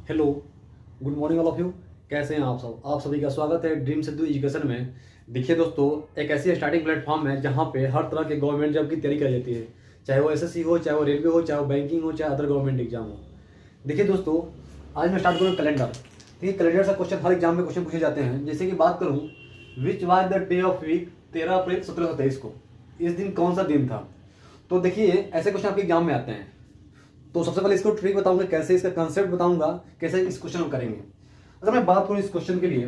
Hello, good morning all of you. कैसे हैं आप सब? आप सभी का स्वागत है ड्रीम सिद्धू एजुकेशन में। देखिए दोस्तों, एक ऐसी स्टार्टिंग प्लेटफॉर्म है जहां पे हर तरह के गवर्नमेंट जॉब की तैयारी कराई जाती है, चाहे वो एसएससी हो, चाहे वो रेलवे हो, चाहे वो बैंकिंग हो, चाहे अदर गवर्नमेंट एग्जाम हो। देखिए दोस्तों, आज मैं स्टार्ट करूँ कैलेंडर। देखिए कैलेंडर से क्वेश्चन हर एग्जाम में क्वेश्चन पूछे जाते हैं। जैसे कि बात करूँ, which was the day of week 13 April 1723 को, इस दिन कौन सा दिन था? तो देखिए ऐसे क्वेश्चन आपके एग्जाम में आते हैं। तो सबसे पहले इसको ट्रिक बताऊंगा, कैसे इसका कंसेप्ट बताऊंगा, कैसे इस क्वेश्चन को करेंगे। अगर मैं बात करूं इस क्वेश्चन के लिए,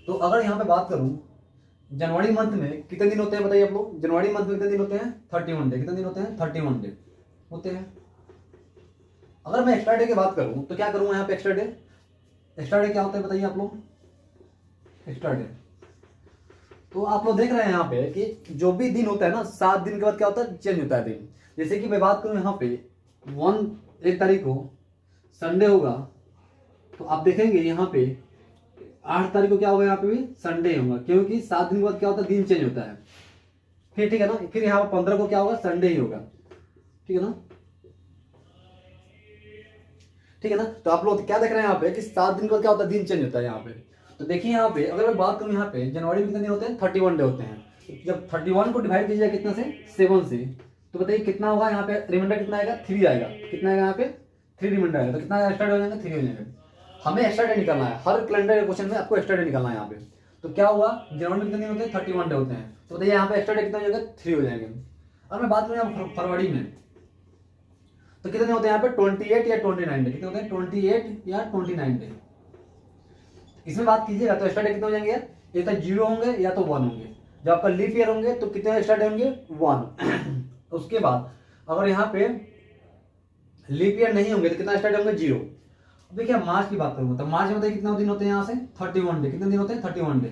तो अगर यहाँ पे बात करूं, जनवरी मंथ में कितने दिन होते हैं बताइए आप लोग? जनवरी मंथ में कितने दिन होते हैं? 31 डे। कितने दिन होते हैं? 31 डे होते हैं। अगर मैं एक्स्ट्रा डे की बात करूं तो क्या करूंगा यहाँ पे? Extra day. एक्स्ट्रा डे क्या होता है बताइए आप लोग? एक्स्ट्रा डे, तो आप लोग देख रहे हैं यहाँ पे कि जो भी दिन होता है ना, 7 दिन के बाद क्या होता है? चेंज होता है दिन। जैसे कि मैं बात करूं यहाँ पे 1 तारीख को संडे होगा, तो आप देखेंगे यहाँ पे 8 तारीख को क्या होगा? यहाँ पे भी संडे होगा, क्योंकि 7 दिन के बाद क्या होता है? दिन चेंज होता है। फिर ठीक है ना, फिर यहाँ पे 15 को क्या होगा? संडे ही होगा। ठीक है ना, ठीक है ना। तो आप लोग क्या देख रहे हैं यहाँ पे कि 7 दिन के बाद क्या होता है? दिन चेंज होता है यहाँ पे। तो देखिए यहाँ पे अगर मैं बात करूँ, यहाँ पे जनवरी में कितने दिन होते हैं? 31 डे होते हैं। तो जब 31 को डिवाइड कीजिएगा कितना से? 7 से, तो बताइए कितना होगा यहाँ पे? रिमाइंडर कितना आएगा? 3 आएगा। कितना आएगा यहाँ पे? 3 रिमाइंडर आएगा। तो कितना एक्स्ट्रा डे हो जाएगा? 3 हो जाएगा। हमें एक्स्ट्रा डे निकालना है, हर कैलेंडर क्वेश्चन में आपको एक्स्ट्रा डे निकालना है यहाँ पे। तो क्या हुआ? जनवरी में कितने दिन होते हैं? 31 डे होते हैं। तो बताइए यहाँ पे एक्स्ट्रा डे कितना हो जाएगा? 3 हो जाएंगे। और मैं बात करूँ यहाँ फरवरी में, तो कितने होते हैं यहाँ पे? 28 या 29 डे। कितने होते हैं? 28 या 29 डे। इसमें बात कीजिएगा तो एक्स्ट्रा डे कितने हो जाएंगे? या तो 0 होंगे या तो 1 होंगे। जब आपका लीप ईयर होंगे तो कितने एक्स्ट्रा डे होंगे? 1। उसके बाद अगर यहाँ पे लीप ईयर नहीं होंगे तो कितना एक्स्ट्रा डे होंगे? 0। अब देखिए मार्च की बात करूंगा, तो मार्च में कितने दिन होते हैं यहाँ से? 31 डे। कितने दिन होते हैं? 31 डे।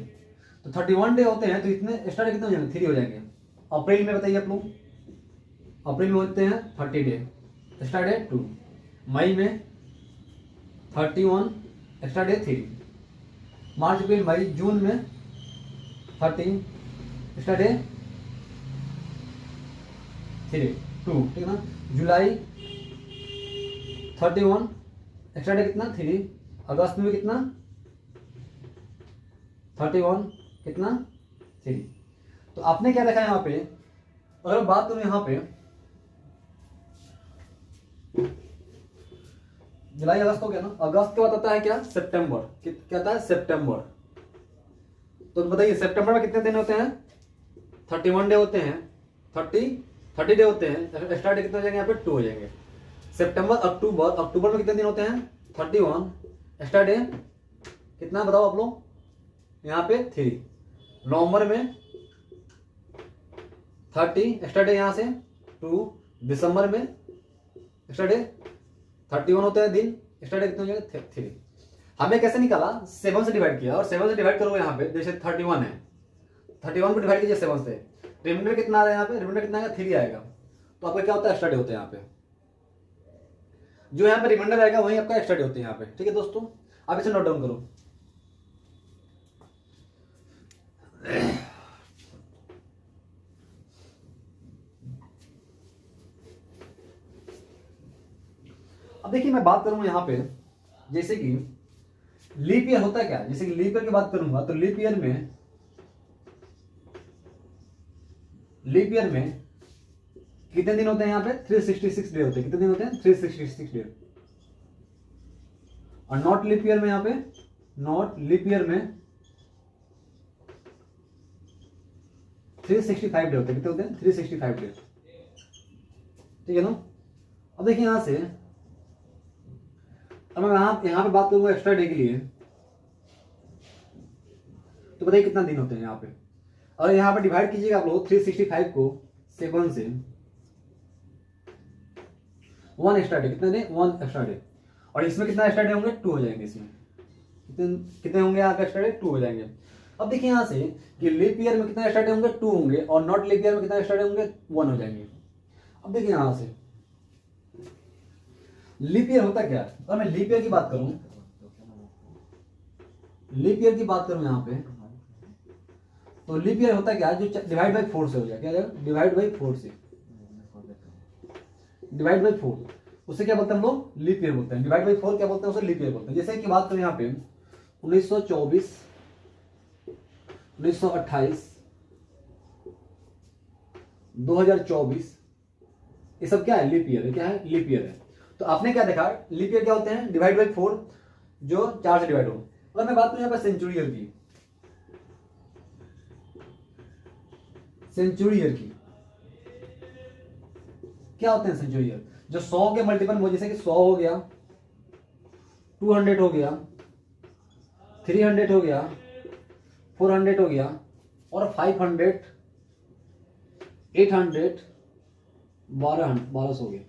तो 31 डे होते हैं, तो इतने एक्स्ट्रा डे कितने हो जाएंगे? 3 हो जाएंगे। अप्रैल में बताइए आप लोग, अप्रैल में होते हैं 30 डे, एक्स्ट्रा डे 2। मई में 31, एक्स्ट्रा डे 3। मार्च, अप्रैल, मई, जून में 30, एक्स्ट्रा डे 3, 2। ठीक है ना। जुलाई 31, एक्स्ट्रा डे कितना? 3। अगस्त में कितना? 31, कितना? 3। तो आपने क्या देखा यहाँ पे? अगर बात करूं यहाँ पे, जुलाई अगस्त हो गया ना। अगस्त के बाद आता है क्या? सितंबर। क्या आता है? सितंबर। तो बताइए सितंबर में कितने दिन होते हैं? 31 डे होते हैं। 30 डे होते हैं। एक्स्ट्रा डे कितने हो जाएंगे यहाँ पे? 2 हो जाएंगे। सितंबर, अक्टूबर, अक्टूबर में कितने दिन होते हैं? 31, एक्स्ट्रा डे कितना बताओ आप लोग? यहाँ पे 3। नवंबर में 30, एक्स्ट्रा डे यहाँ से 2। दिसंबर में एक्स्ट्रा डे 31 होते हैं दिन, एक्स्ट्रा डे कितने हो जाएगा? 3। हमें कैसे निकाला? 7 से डिवाइड किया, और 7 से डिवाइड करोगे यहाँ पे, जैसे 31 है, 31 को डिवाइड कीजिए 7 से, रिमाइंडर कितना आ रहा है यहाँ पे? रिमाइंडर कितना आएगा? 3 आएगा। तो आपका क्या होता है? एक्स्ट्रा डे होते हैं यहाँ पे। जो यहाँ पे रिमाइंडर आएगा वही आपका एक्स्ट्रा डे होते हैं यहाँ पे। ठीक है दोस्तों, आप इसे नोट डाउन करो। अब देखिए मैं बात करूंगा यहाँ पे, जैसे कि लीप ईयर होता है क्या? जैसे कि लीप ईयर की बात करूंगा तो लीप ईयर में कितने दिन होते हैं यहाँ पे? 366 डे होते हैं। कितने दिन होते हैं? 366 डे। और नॉट लीप ईयर में, यहाँ पे नॉट लीप ईयर में 365 डे होते हैं। कितने होते हैं? 365 डे। ठीक है ना। अब देखिए यहां से, अब मैं यहाँ पे बात करूंगा एक्स्ट्रा डे के लिए, तो बताइए कितना दिन होते हैं यहाँ पे? और यहाँ पे डिवाइड कीजिएगा आप लोग 365 को 7 से, 1 एक्स्ट्रा डे। कितने डे? 1 extra day. और इसमें कितना एक्स्ट्रा डे होंगे? 2 हो जाएंगे। इसमें कितने होंगे यहाँ पे एक्स्ट्रा डे? 2 हो जाएंगे। अब देखिए यहाँ से कि लीप ईयर में कितना एक्स्ट्रा डे होंगे? 2 होंगे। और नॉट लीप ईयर में कितना एक्स्ट्रा डे होंगे? 1 हो जाएंगे। अब देखिए यहाँ से लीप ईयर होता क्या? अगर मैं लीप ईयर की बात करूं, लीप ईयर की बात करूं यहाँ पे, तो लीप ईयर होता क्या? जो डिवाइड बाई 4 से हो जाए। क्या? डिवाइड बाई 4 से, डिवाइड बाई 4। उसे क्या बोलते हैं हम लोग, लीप ईयर बोलते हैं। डिवाइड बाई 4 क्या बोलते हैं, उसे लीप ईयर बोलते हैं। जैसे कि बात करें यहाँ पे 1924, 1928, 2024, ये सब क्या है, लीप ईयर है। क्या है, लीप ईयर है। तो आपने क्या देखा, लीप ईयर क्या होते हैं, डिवाइड बाई 4 जो 4 से डिवाइड हो। अगर मैं बात करूं यहाँ पर सेंचुरी ईयर की, सेंचुरी ईयर की क्या होते हैं सेंचुरी ईयर, जो 100 के मल्टीपल में, जैसे कि 100 हो गया, 200 हो गया, 300 हो गया, 400 हो गया, और 500, 800, 1200 हो गया।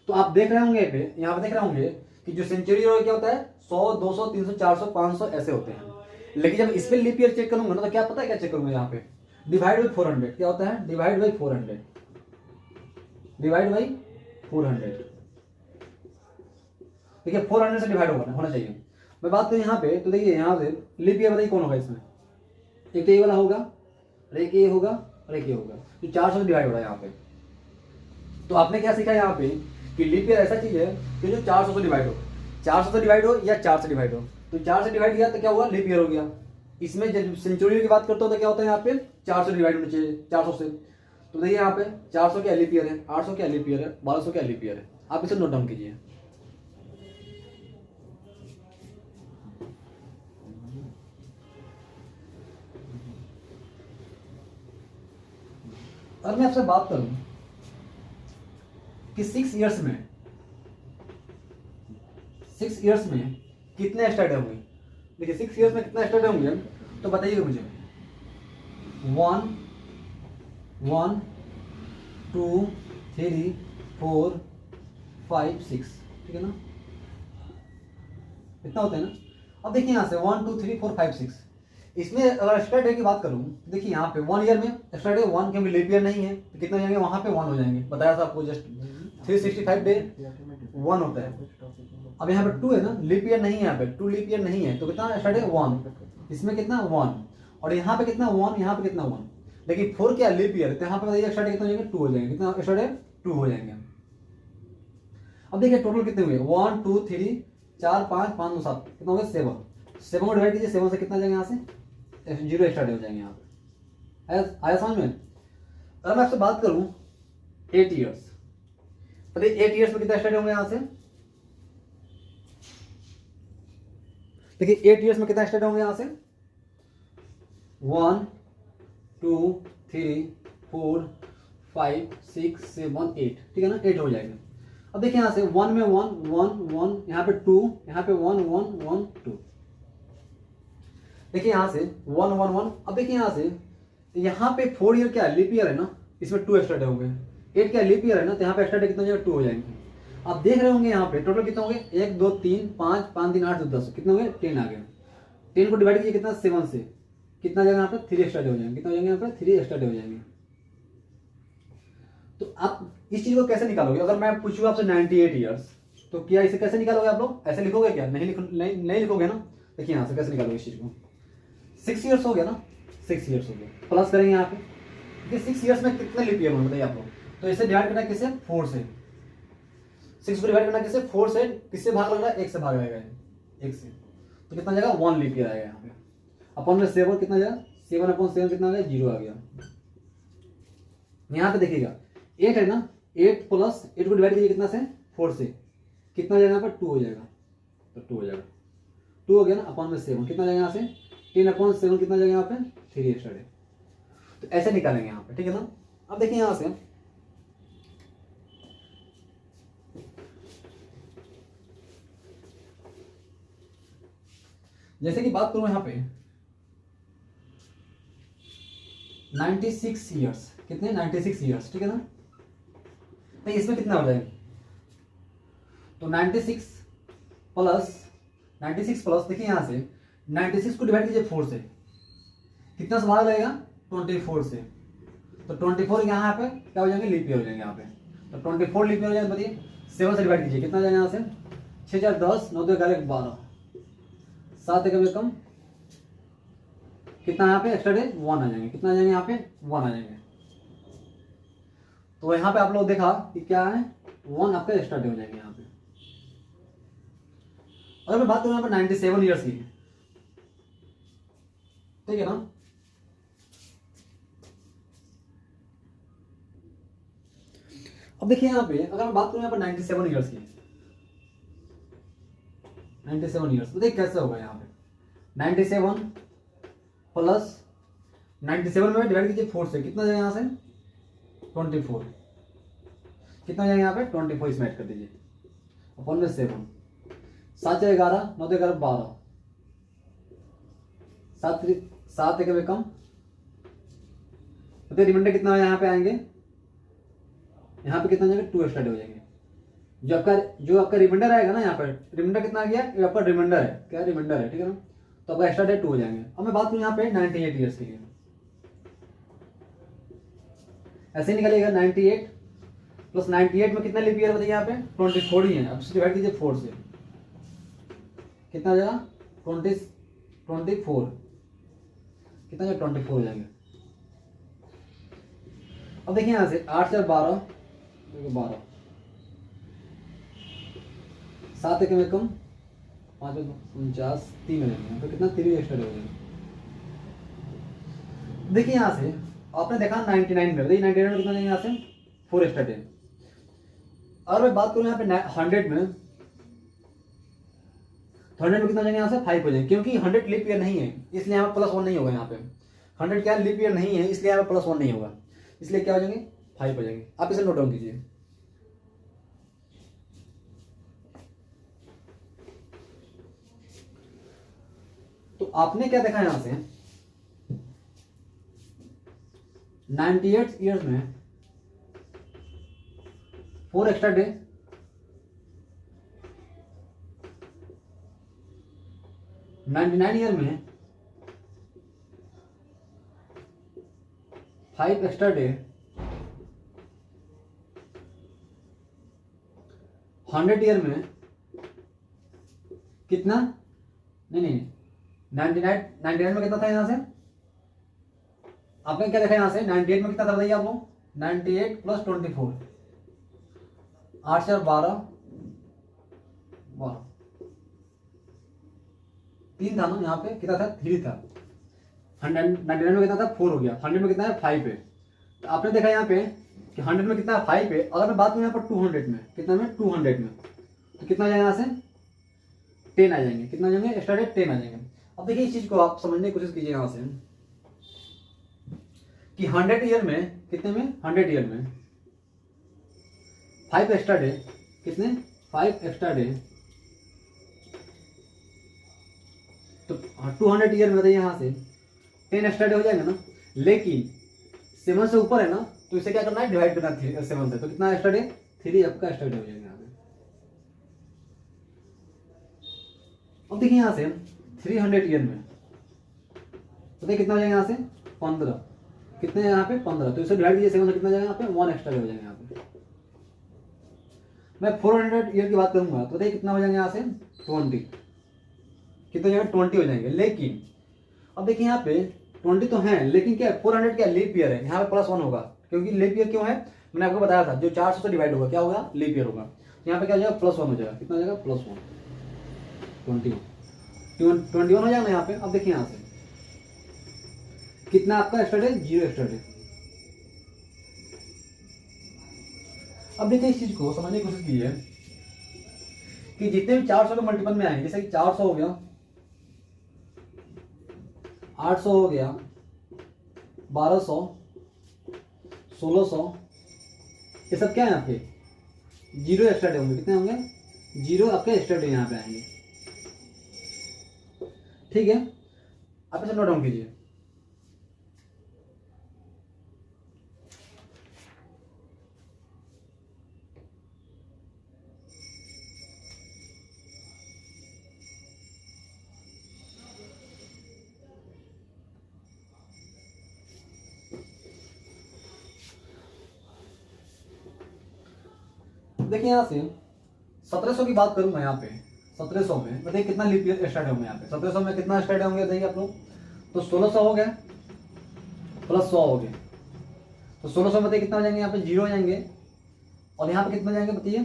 तो आप देख रहे होंगे यहाँ पे देख रहे होंगे कि जो सेंचुरी ईयर क्या होता है, 100, 200, 300, 400, 500 ऐसे होते हैं। लेकिन जब इस पे लीप ईयर चेक करूंगा ना, तो क्या पता है क्या चेक करूंगा, यहाँ पे डिवाइड बाई 400 क्या होता है, डिवाइड बाई 400, डिवाइड बाई 400। देखिए 400 से डिवाइड होना चाहिए। मैं बात करूं यहाँ पे, तो देखिए यहाँ से लीप ईयर बताइए कौन होगा इसमें, एक तो ये वाला होगा, और एक ये होगा, और एक ये होगा। तो 400 से डिवाइड हो रहा है यहाँ पे। तो आपने क्या सीखा यहाँ पे कि लीप ईयर ऐसा चीज है कि जो 400 से डिवाइड हो, 400 से डिवाइड हो या 4 से डिवाइड हो। तो 4 से डिवाइड किया तो क्या हुआ, लीप ईयर हो गया। इसमें जब सेंचुरी की बात करते हो तो क्या होता है, यहाँ पे 400 डिवाइड होना चाहिए 400 से। तो देखिए यहाँ पे 400 क्या लीप ईयर है, 800 क्या लीप ईयर है, 1200 क्या लीप ईयर है। आप इसे नोट डाउन कीजिए। और मैं आपसे बात करूं कि 6 इयर्स में कितने स्टडी होंगे। देखिए 6 इयर्स में कितना स्टडी होंगे, तो बताइएगा मुझे। 1, 2, 3, 4, 5, 6, ठीक है ना, इतना होता है ना। अब देखिए यहाँ से 1, 2, 3, 4, 5, 6, इसमें अगर स्टार्ट डे की बात करूं, देखिए यहाँ पे 1 ईयर में स्टार्ट डे 1, क्योंकि लीप ईयर नहीं है, तो कितना हो जाएंगे, वहां पे 1 हो जाएंगे। बताया था आपको, जस्ट 365 डे 1 होता है। अब यहाँ पे 2 है ना, लीप ईयर नहीं है, यहाँ पे 2 लीप ईयर नहीं है, तो कितना स्टार्ट डे 1, इसमें कितना 1, और यहाँ पे कितना 1, यहाँ पे कितना 1। लेकिन 4 क्या लीप ईयर, तो यहाँ पे बताइए स्टार्ट डे कितना हो जाएंगे, 2 हो जाएंगे। कितना स्टार्ट डे 2 हो जाएंगे। अब देखिए टोटल कितने हुए, 1, 2, 3, 4, 5, 5, 9, 7, कितना हो गया 7। 7 को डिवाइड कीजिए, 7 से कितना जाएंगे, यहाँ से 0 स्टार्ट हो जाएंगे यहाँ पे। आया समझ में। अगर मैं आपसे बात करूं 8 इयर्स, बताइए 8 इयर्स में कितना स्टार्ट होंगे यहाँ से। देखिए 8 इयर्स में कितना स्टार्ट होंगे यहाँ से, 1, 2, 3, 4, 5, 6, 7, 8, ठीक है ना, 8 हो जाएगा। अब देखिए यहाँ से 1 में 1, 1, 1, यहाँ पे 2, यहाँ पे 1, 1, 1, 2। देखिए यहाँ से 1, 1, 1। अब देखिए यहाँ से, यहाँ पे 4 ईयर क्या है, लीप ईयर है ना, इसमें 2 एक्स्ट्रा डे होंगे। 8 क्या लीप ईयर है ना, तो यहाँ पे एक्स्ट्रा डे कितना हो जाएगा, 2 हो जाएंगे। आप देख रहे होंगे यहाँ पे टोटल कितना हो गए, 1, 2, 3, 5, 5, 3, 8, 10, कितने हो गए, 10 आ गए। 10 को डिवाइड कीजिए कितना, 7 से, कितना जाएगा यहाँ पे 3 एक्स्ट्रा डे हो जाएंगे। कितना हो जाएंगे यहाँ पे 3 एक्स्ट्रा डे हो जाएंगे। तो आप इस चीज को कैसे निकालोगे, अगर मैं पूछूँ आपसे 98 ईयर्स, तो क्या इसे कैसे निकालोगे आप लोग, ऐसे लिखोगे क्या, नहीं लिखोगे ना। देखिए यहाँ से कैसे निकालोगे इस चीज को, 6 इयर्स हो गया ना, 6 इयर्स हो गया, प्लस करेंगे यहाँ पे। देखिए 6 इयर्स में कितने लीप ईयर होंगे बताइए आप लोग। तो इसे डिवाइड करना किससे, 4 से। 6 को डिवाइड करना किससे, 4 से। किससे भाग लग रहा है, 1 से भाग लगेगा, 1 से। तो कितना जाएगा, 1 लीप ईयर आएगा यहाँ पे। अपन में 7 कितना जाएगा, 7/7 कितना आ गया, 0 आ गया। यहाँ पे देखिएगा 8 है ना, 8 प्लस 8 को डिवाइड कीजिए कितना से, 4 से, कितना जाएगा यहाँ पर 2 हो जाएगा। तो 2 हो जाएगा, 2 हो गया ना, अपन में 7 कितना जाएगा यहाँ से, 10/7 कितना जाएगा यहाँ पे, 3 एक्स्ट्रा डे। तो ऐसे निकालेंगे यहाँ पे, ठीक है ना। अब देखिए यहाँ से जैसे कि बात करूं यहाँ पे 96 ईयर्स, कितने 96 ईयर्स, ठीक है ना। तो इसमें कितना हो जाएगा, तो 96 प्लस देखिए यहाँ से 96 को डिवाइड कीजिए 4 से, कितना से भाग लगेगा, 24 से। तो 24 यहाँ पे क्या हो जाएंगे, लीप ईयर हो जाएंगे यहाँ पे। तो 24 लीप ईयर हो जाएगा, बताइए 7 से डिवाइड कीजिए, कितना जाएगा यहाँ से, 6, 4, 10, 9, 2, 11, 12, 7 एकम एकम, कितना यहाँ पे एक्स्ट्रा डे 1 आ जाएंगे। कितना आ जाएंगे यहाँ पे, 1 आ जाएंगे। तो यहाँ पे आप लोग देखा कि क्या है, 1 आपका एक्स्ट्रा डे हो जाएंगे यहाँ पे। अगर मैं बात करूँ यहाँ पर 97 ईयर्स की, ठीक है ना। अब देखिए यहाँ पे अगर मैं बात करूँ यहाँ पर 97 ईयर्स की, 97 ईयर्स, तो देखिए कैसे होगा यहाँ पे 97 प्लस 97 में डिवाइड कीजिए 4 से, कितना जाएगा यहाँ से 24, कितना जाएगा यहाँ पे 24, इसमें ऐड कर दीजिए अपन में 7, 7 से 11, 9 से 11 12, 7 एक में कम, तो रिमाइंडर कितना यहाँ पे आएंगे, यहाँ पे कितना जाएंगे 2 एक्स्ट्रा डे हो जाएंगे। जो आपका रिमाइंडर आएगा ना, यहाँ पर रिमाइंडर कितना आ गया, ये आपका रिमाइंडर है, क्या रिमाइंडर है, ठीक है ना। तो आपका एक्स्ट्रा डे 2 हो जाएंगे। अब मैं बात करूँ यहाँ पे 98 ईयर्स के लिए, ऐसे निकलेगा 98 प्लस 98 में कितना लीप ईयर बताइए यहाँ पे 24 ही है। अब इससे डिवाइड कीजिए 4 से, कितना हो जाएगा 24, कितना जाएगा 24 हो जाएंगे। अब देखिए यहाँ से 8 से 12, 12, 7 एक में कम, 5 49, 3 में जाएंगे, तो कितना 3 एक्स्ट्रा हो जाएगा। देखिए यहाँ से आपने देखा 99 में, देखिए 99 में कितना जाएंगे यहाँ से 4 एक्स्ट्रा डे। अगर मैं बात करूँ यहाँ पे 100 में, तो 100 में कितना जाएंगे यहाँ से 5 हो जाएंगे, क्योंकि 100 लीप ईयर नहीं है इसलिए यहाँ पे +1 नहीं होगा। यहाँ पे 100 क्या लीप ईयर नहीं है इसलिए यहाँ पे +1 नहीं होगा, इसलिए क्या हो जाएंगे 5 हो जाएंगे। आप इसे नोट डाउन कीजिए। तो आपने क्या देखा यहां से 98 ईयर्स में 4 एक्स्ट्रा डे, 99 ईयर में 5 एक्स्ट्रा डे, 100 ईयर में कितना, नहीं 99 में कितना था यहां से, आपने क्या देखा यहां से 98 में कितना था बताइए आप लोग, 98 प्लस 24, 8 से 12, 3 था ना, यहाँ पे कितना था 3 था। 99 में कितना था 4 हो गया, 100 में कितना है 5 है। तो आपने देखा यहाँ पे कि 100 में कितना है 5 है। अगर मैं बात करूँ यहाँ पर 200 में, कितना में 200 में, तो कितना जाएगा यहाँ से 10 आ जाएंगे, कितना जाएंगे एक्स्ट्रा डे 10 आ जाएंगे। अब देखिए इस चीज को आप समझने की कोशिश कीजिए यहाँ से कि 100 ईयर में कितने में 100 ईयर में 5 एक्स्ट्रा डे, कितने 5 एक्स्ट्रा डे, तो 200 ईयर में बताइए यहाँ से 10 एक्स्ट्रा डे हो जाएगा ना। लेकिन 7 से ऊपर है ना, तो इसे क्या करना है डिवाइड करना 7 से, तो कितना एक्स्ट्रा डे 3 आपका एक्स्ट्रा डे हो जाएगा यहाँ पे। अब देखिए यहाँ से 300 ईयर में तो देखिए कितना हो जाएगा यहाँ से 15, कितने यहाँ पे 15, तो इसे डिवाइड कीजिए 7 से, कितना जाएगा यहाँ पे 1 एक्स्ट्रा हो जाएगा यहाँ पे। मैं 400 ईयर की बात करूंगा तो देखिए कितना हो जाएगा यहाँ से 20, कितने जाएगा 20 हो जाएंगे। लेकिन अब देखिए यहाँ पे 20 तो है, लेकिन क्या 400 क्या लीप ईयर है, यहाँ पे +1 होगा, क्योंकि लीप ईयर क्यों है मैंने आपको बताया था, जो 400 से डिवाइड होगा क्या होगा लीप ईयर होगा। यहाँ पे क्या हो जाएगा +1 हो जाएगा, कितना हो जाएगा +1, 21 हो जाएगा ना यहाँ पे। अब देखिए यहाँ से कितना आपका एक्स्ट्रा डे 0 एक्स्ट्रा डे। अब देखिए इस चीज को समझने की कोशिश कीजिए कि जितने भी 400 के मल्टीपल में आएंगे, जैसे कि 400 हो गया, 800 हो गया, 1200, 1600, ये सब क्या है आपके 0 एक्स्ट्रा डे होंगे, कितने होंगे 0 आपके एक्स्ट्रा डे यहाँ पे आएंगे। ठीक है, आप इसे नोट डाउन कीजिए। देखिए यहाँ से 1700 की बात करूंगा यहाँ पे 1700 में बताइए कितना लीप ईयर एक्स्ट्रा डे होंगे यहाँ पे। 1700 में कितना एक्स्ट्रा डे होंगे बताइए आप लोग, तो 1600 हो गया प्लस 100 हो गया, तो 1600 बताइए कितना हो जाएंगे यहाँ पे 0 हो जाएंगे, और यहाँ पे कितना जाएंगे बताइए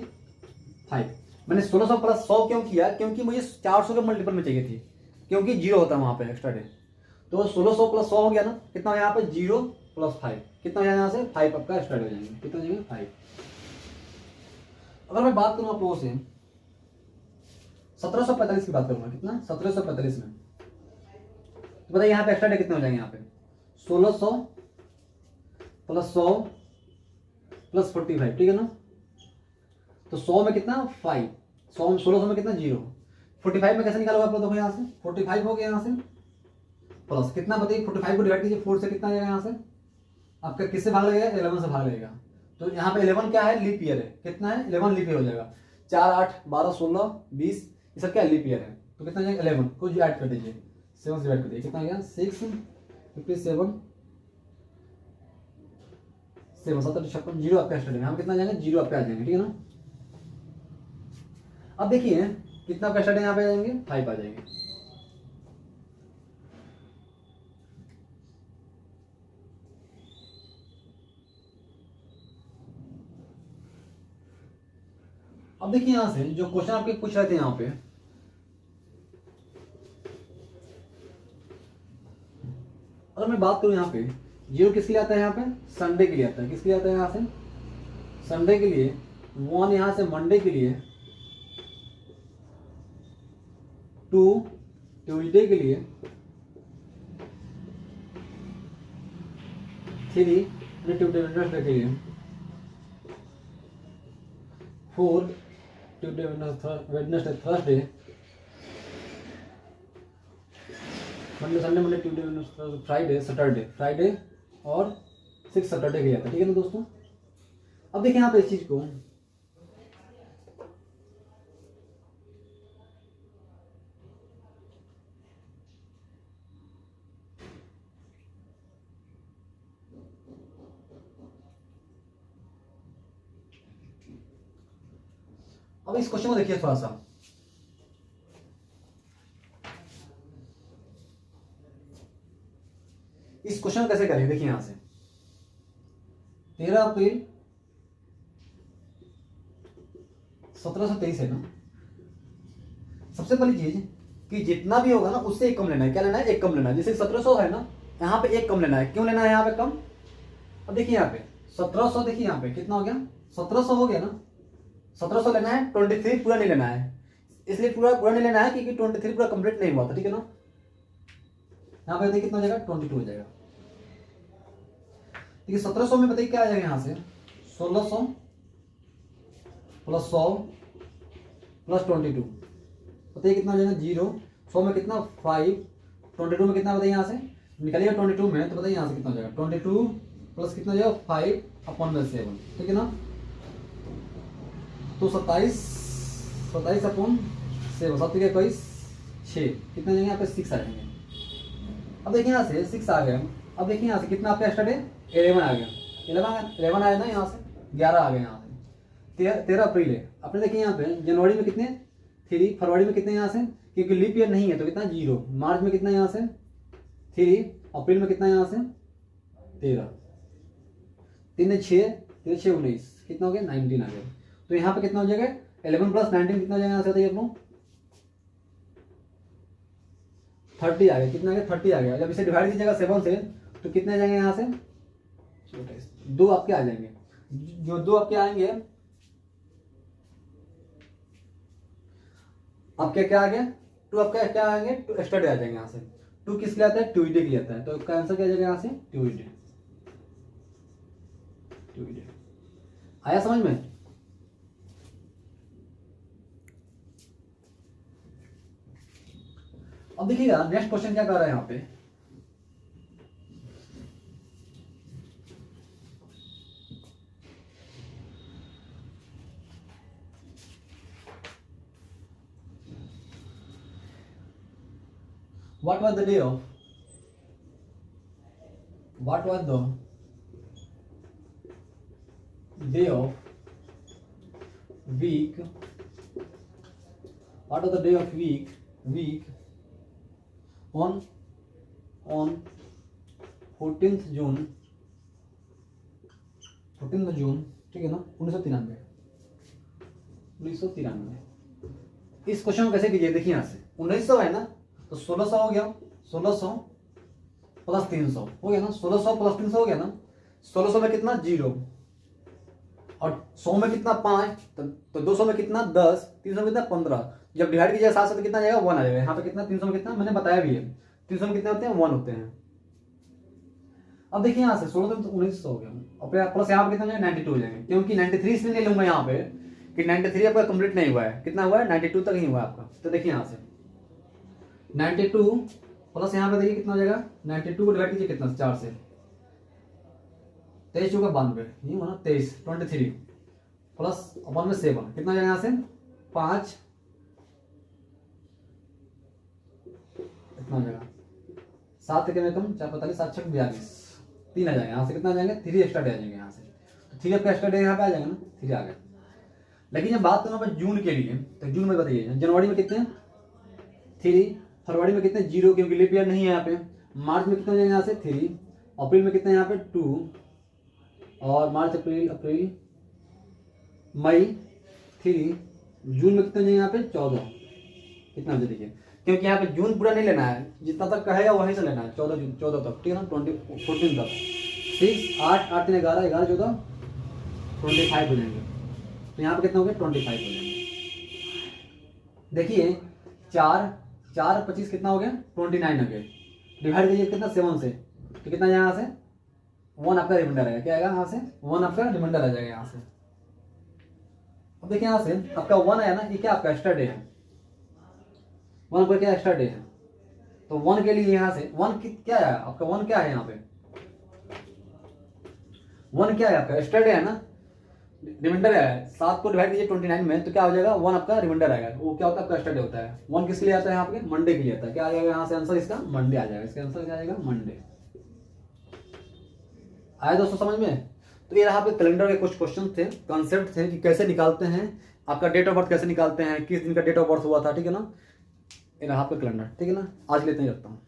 5। मैंने 1600 प्लस 100 क्यों किया, क्योंकि मुझे 400 के मल्टीपल में चाहिए थी, क्योंकि जीरो होता है वहाँ पे एक्स्ट्रा डे। तो 1600 प्लस 100 हो गया ना, कितना हो यहाँ पे 0 प्लस 5, कितना हो जाएगा यहाँ से 5 आपका एक्स्ट्रा डे हो जाएंगे, कितना हो जाएगा 5। अगर मैं बात करूँ आप लोगों से 1745 की बात करूँगा, कितना 1745 में, तो बताइए यहाँ पे एक्स्ट्रा डे कितने हो जाएंगे, यहाँ पे 1600 प्लस 100 प्लस 45, ठीक है ना। तो 100 में कितना 5, 100 1600 में कितना 0, 45 में कैसे निकालोगे आप लोग, देखो यहाँ से 45 हो गया यहाँ से, प्लस कितना बताइए 45 को डिवाइड कीजिए 4 से, कितना जाएगा यहाँ से आपका, किससे भाग लगेगा 11 से भाग लगेगा। तो यहाँ पे 11 क्या है, लीप ईयर है, कितना है 11 लीप ईयर हो जाएगा, 4 8 12 16 20 ये सब क्या है लीप ईयर है। तो कितना जाएगा 11 को ऐड कर दीजिए, 7 से डिवाइड कर दीजिए, कितना आ गया 6 57 7 7 56 जीरो आपका एक्स्ट्रा यहाँ कितना जाएगा, जीरो आपके आ जाएंगे, ठीक है ना। अब देखिए कितना आपका एक्स्ट्रा यहाँ पे आ जाएंगे 5 आ जाएंगे। अब देखिए यहां से जो क्वेश्चन आपके पूछ रहे थे यहाँ पे, अगर मैं बात करूं यहाँ पे जीरो किसके लिए आता है, यहाँ पे संडे के लिए आता है, किसके लिए आता है यहाँ से संडे के लिए, 1 यहाँ से मंडे के लिए, 2 ट्यूजडे के लिए, 3 ट्यूजडे वेडनेसडे के लिए, 4 Tuesday Wednesday Thursday, Monday Sunday Monday Tuesday Wednesday Friday Friday और 6 सैटरडे के लिए आता है, ठीक है ना दोस्तों। अब देखिए यहाँ पे इस चीज को अब इस क्वेश्चन को देखिए थोड़ा सा, इस क्वेश्चन कैसे करेंगे, देखिए यहां से 13 अप्रैल 1723 है ना। सबसे पहली चीज कि जितना भी होगा ना उससे एक कम लेना है, क्या लेना है एक कम लेना है, जैसे 1700 है ना यहाँ पे एक कम लेना है, क्यों लेना है यहाँ पे कम। अब देखिए यहाँ पे 1700, देखिए यहाँ पे कितना हो गया 1700 हो गया ना, 1700 लेना है, 23 पूरा नहीं लेना है, इसलिए पूरा नहीं लेना है क्योंकि 23 पूरा कंप्लीट नहीं हुआ था, ठीक है ना। यहाँ पे देखिए कितना हो जाएगा 22 हो जाएगा। देखिए 1700 में बताइए क्या आ जाएगा यहाँ से 1600 प्लस 100 प्लस 22, बताइए कितना हो जाएगा 0, 100 में कितना 5, 22 में कितना बताइए यहाँ से निकालिएगा 22 में, तो बताइए यहाँ से कितना हो जाएगा 22 प्लस कितना हो जाएगा 5/7, ठीक है ना। तो 27/7 7 के 21 6, कितना जाएंगे यहाँ पे 6 आ जाएंगे। अब देखिए यहाँ से 6 आ गए, अब देखिए यहाँ से कितना आपका एक्स्ट्रा डे 11 आ गया, 11 आया ना, यहाँ से 11 आ गए, यहाँ से 13 अप्रैल है। अपने देखिए यहाँ पे जनवरी में कितने 3, फरवरी में कितने यहाँ से, क्योंकि लीप ईयर नहीं है तो कितना 0, मार्च में कितना यहाँ से 3, अप्रैल में कितना यहाँ से 13, 3 6 3 6 19, कितना हो गया 19 आ गया। तो यहाँ पे कितना हो जाएगा 11 प्लस 19 कितना हो जाएगा यहाँ से बताइए आप लोग 30 आ गया, कितना आ गया 30 आ गया। जब इसे डिवाइड कीजिएगा 7 से तो कितने आ जाएंगे यहाँ से 2 आपके आ जाएंगे, जो 2 आपके आएंगे आपके क्या आ गया 2 आपके क्या आएंगे 2 एक्स्ट्रा डे आ जाएंगे यहाँ से। 2 किस लिए आता है ट्यूजडे के लिए आता है, तो इसका आंसर क्या आ जाएगा यहाँ से ट्यूजडे। आया समझ में। अब देखिएगा नेक्स्ट क्वेश्चन क्या कर रहा है यहाँ पे, what was the day of week, what was the day of week on 14th June, ठीक है ना 1993। इस क्वेश्चन को कैसे कीजिए, देखिए यहाँ से 1900 है ना, तो 1600 हो गया, 1600 प्लस 300 हो गया ना, 1600 प्लस 300 हो गया ना। 1600 में कितना 0 और 100 में कितना 5, तो 200 में कितना 10, 300 में कितना 15। जब डिवाइड कीजिएगा 7 से तो कितना जाएगा 1 आ जाएगा। यहाँ पे कितना 300 में कितना मैंने बताया भी है, 300 में कितने होते हैं 1 होते हैं। अब देखिए यहाँ से 16 तो 1900 हो गया, और प्लस यहाँ पे कितना जाएगा 92 हो जाएंगे, क्योंकि 93 इसलिए नहीं लूंगा यहाँ पे कि 93 आपका कंप्लीट नहीं हुआ है, कितना हुआ है 92 तक ही हुआ है आपका। तो देखिए यहाँ से 92 प्लस यहाँ पे देखिए कितना हो जाएगा, 92 को डिवाइड कीजिए कितना 4 से, 23 चौका 92, ये हुआ ना 23, 23 प्लस 1 में 7 कितना हो जाएगा यहाँ से 5, इतना हो जाएगा 7 के में कम 4 45 7 6 42, 3 आ जाएगा यहाँ से, कितना आ जाएंगे 3 एक्स्ट्रा डे आ जाएंगे यहाँ से, तो 3 आपका एक्स्ट्रा डे यहाँ पे आ जाएगा ना, 3 आ गया। लेकिन जब बात करूँ मैं जून के लिए, तो जून में बताइए जनवरी में कितने 3, फरवरी में कितने 0 क्योंकि लीप ईयर नहीं है यहाँ पे, मार्च में कितना हो जाएगा यहाँ से 3, अप्रैल में कितना यहाँ पे 2 और मार्च अप्रैल मई 3, जून में कितना हो जाएगा यहाँ पे 14, कितना हो जाए देखिए, क्योंकि यहाँ पे जून पूरा नहीं लेना है, जितना तक कहेगा वहीं से लेना है 14 तक, ठीक है ना 14 तक, 6 8 8 3 11 11 14 25 हो जाएंगे। तो यहाँ पे कितना हो गया 25 हो जाएंगे। देखिए 4 4 25 कितना हो गया 29 हो गया, डिवाइड करिए कितना 7 से, तो कितना यहाँ से 1 आपका रिमाइंडर आएगा, क्या आएगा यहाँ से 1 आपका रिमाइंडर आ जाएगा यहाँ से। अब देखिए यहाँ से आपका 1 आया ना, ये क्या आपका एक्स्ट्रा डे है, 1 पर क्या एक्स्ट्रा डे है, तो 1 के लिए यहाँ से 1 क्या है आपका 1 क्या है यहाँ पे 1 क्या है आपका एक्स्ट्रा डे है ना, रिमाइंडर है। 7 को डिवाइड कीजिए 29 में तो क्या हो जाएगा 1 आपका रिमाइंडर आएगा, वो क्या होता है आपका एक्स्ट्रा डे होता है। 1 किस लिए आता है आपके मंडे के लिए आता है, क्या आ जाएगा यहाँ से आंसर इसका मंडे आ जाएगा, इसका आंसर क्या आ जाएगा मंडे। आया दोस्तों समझ में। तो ये रहा आपके कैलेंडर के कुछ क्वेश्चन थे, कॉन्सेप्ट थे कि कैसे निकालते हैं, आपका डेट ऑफ बर्थ कैसे निकालते हैं, किस दिन का डेट ऑफ बर्थ हुआ था, ठीक है ना। ये रहा आपका कैलेंडर, ठीक है ना। आज लेते हैं रखता हूँ।